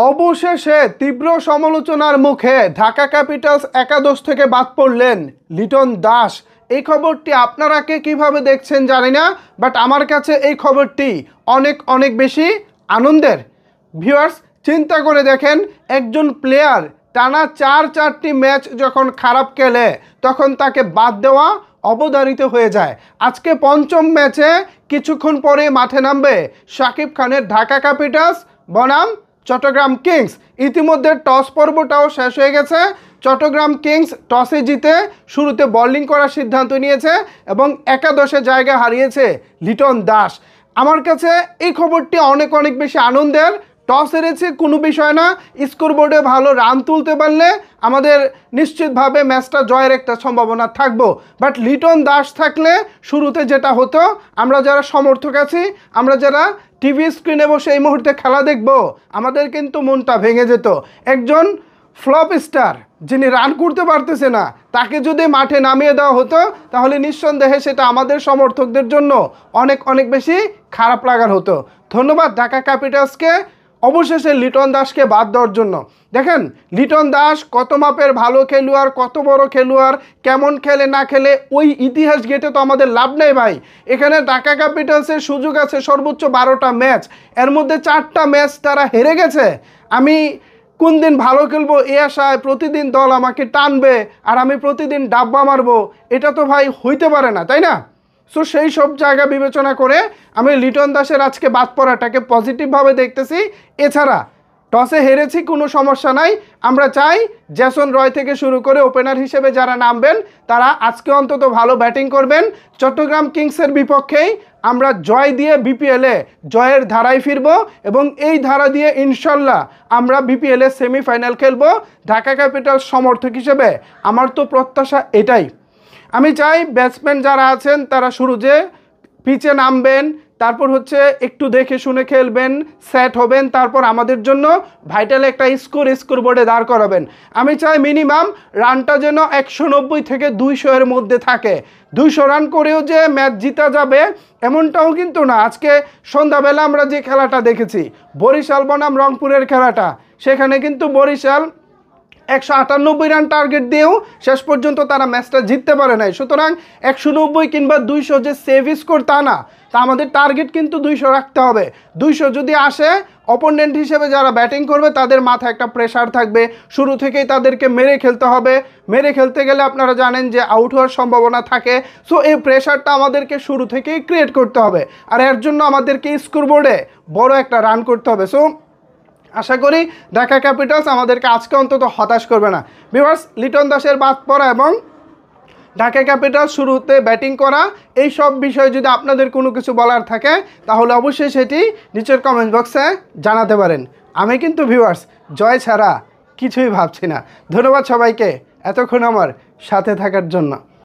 অবশেষে তীব্র সমালোচনার মুখে ঢাকা ক্যাপিটালস একাদশ থেকে বাদ পড়লেন লিটন দাস। এই খবরটি আপনারা কে কীভাবে দেখছেন জানি না, বাট আমার কাছে এই খবরটি অনেক অনেক বেশি আনন্দের। ভিউয়ার্স, চিন্তা করে দেখেন, একজন প্লেয়ার টানা চারটি ম্যাচ যখন খারাপ খেলে তখন তাকে বাদ দেওয়া অবধারিত হয়ে যায়। আজকে পঞ্চম ম্যাচে কিছুক্ষণ পরে মাঠে নামবে শাকিব খানের ঢাকা ক্যাপিটালস বনাম চট্টগ্রাম কিংস। ইতিমধ্যে টস পর্বটাও শেষ হয়ে গেছে। চট্টগ্রাম কিংস টসে জিতে শুরুতে বোলিং করার সিদ্ধান্ত নিয়েছে এবং একাদশে জায়গা হারিয়েছে লিটন দাস। আমার কাছে এই খবরটি অনেক অনেক বেশি আনন্দের। টস হেরেছে কোনো বিষয় না, স্কোর বোর্ডে ভালো রান তুলতে পারলে আমাদের নিশ্চিতভাবে ম্যাচটা জয়ের একটা সম্ভাবনা থাকবো। বাট লিটন দাস থাকলে শুরুতে যেটা হতো, আমরা যারা সমর্থক আছি, আমরা যারা টিভি স্ক্রিনে বসে এই মুহূর্তে খেলা দেখব, আমাদের কিন্তু মনটা ভেঙে যেত। একজন ফ্লপ স্টার যিনি রান করতে পারতেছে না, তাকে যদি মাঠে নামিয়ে দেওয়া হতো তাহলে নিঃসন্দেহে সেটা আমাদের সমর্থকদের জন্য অনেক অনেক বেশি খারাপ লাগার হতো। ধন্যবাদ ঢাকা ক্যাপিটালসকে অবশেষে লিটন দাসকে বাদ দেওয়ার জন্য। দেখেন, লিটন দাস কত মাপের ভালো খেলোয়াড়, কত বড় খেলোয়াড়, কেমন খেলে না খেলে ওই ইতিহাস ঘেটে তো আমাদের লাভ নেই ভাই। এখানে ঢাকা ক্যাপিটালসের সুযোগ আছে সর্বোচ্চ 12টা ম্যাচ, এর মধ্যে 4টা ম্যাচ তারা হেরে গেছে। আমি কোন দিন ভালো খেলবো এই আশায় প্রতিদিন দল আমাকে টানবে আর আমি প্রতিদিন ডাব্বা মারবো, এটা তো ভাই হইতে পারে না, তাই না? সো সেই সব জায়গা বিবেচনা করে আমি লিটন দাসের আজকে বাদ পড়াটাকে পজিটিভভাবে দেখতেছি। এছাড়া টসে হেরেছি কোনো সমস্যা নাই, আমরা চাই জেসন রয় থেকে শুরু করে ওপেনার হিসেবে যারা নামবেন তারা আজকে অন্তত ভালো ব্যাটিং করবেন। চট্টগ্রাম কিংসের বিপক্ষেই আমরা জয় দিয়ে বিপিএলে জয়ের ধারায় ফিরব এবং এই ধারা দিয়ে ইনশাল্লাহ আমরা বিপিএলে সেমিফাইনাল খেলব। ঢাকা ক্যাপিটালস সমর্থক হিসেবে আমার তো প্রত্যাশা এটাই। আমি চাই ব্যাটসম্যান যারা আছেন তারা শুরুতে পিচে নামবেন, তারপর হচ্ছে একটু দেখে শুনে খেলবেন, সেট হবেন, তারপর আমাদের জন্য ভাইটাল একটা স্কোর বোর্ডে দাঁড় করাবেন। আমি চাই মিনিমাম রানটা যেন 190 থেকে 200 এর মধ্যে থাকে। 200 রান করেও যে ম্যাচ জিতা যাবে এমনটাও কিন্তু না। আজকে সন্ধ্যাবেলা আমরা যে খেলাটা দেখেছি বরিশাল বনাম রংপুরের খেলাটা, সেখানে কিন্তু বরিশাল 198 রান টার্গেট দিয়েও শেষ পর্যন্ত তারা ম্যাচটা জিততে পারে নাই। সুতরাং 190 কিংবা 200 যে সেভ স্কোর তা না, তা আমাদের টার্গেট কিন্তু 200 রাখতে হবে। 200 যদি আসে, অপোনেন্ট হিসেবে যারা ব্যাটিং করবে তাদের মাথায় একটা প্রেশার থাকবে, শুরু থেকেই তাদেরকে মেরে খেলতে হবে। মেরে খেলতে গেলে আপনারা জানেন যে আউট হওয়ার সম্ভাবনা থাকে। সো এই প্রেশারটা আমাদেরকে শুরু থেকেই ক্রিয়েট করতে হবে, আর এর জন্য আমাদেরকে স্কোর বোর্ডে বড় একটা রান করতে হবে। সো আশা করি ঢাকা ক্যাপিটালস আমাদেরকে আজকে অন্তত হতাশ করবে না। ভিউয়ার্স, লিটন দাসের বাদ পড়া এবং ঢাকা ক্যাপিটালস শুরুতে ব্যাটিং করা, এই সব বিষয়ে যদি আপনাদের কোনো কিছু বলার থাকে তাহলে অবশ্যই সেটি নিচের কমেন্ট বক্সে জানাতে পারেন। আমি কিন্তু ভিউয়ার্স জয় ছাড়া কিছুই ভাবছি না। ধন্যবাদ সবাইকে এতক্ষণ আমার সাথে থাকার জন্য।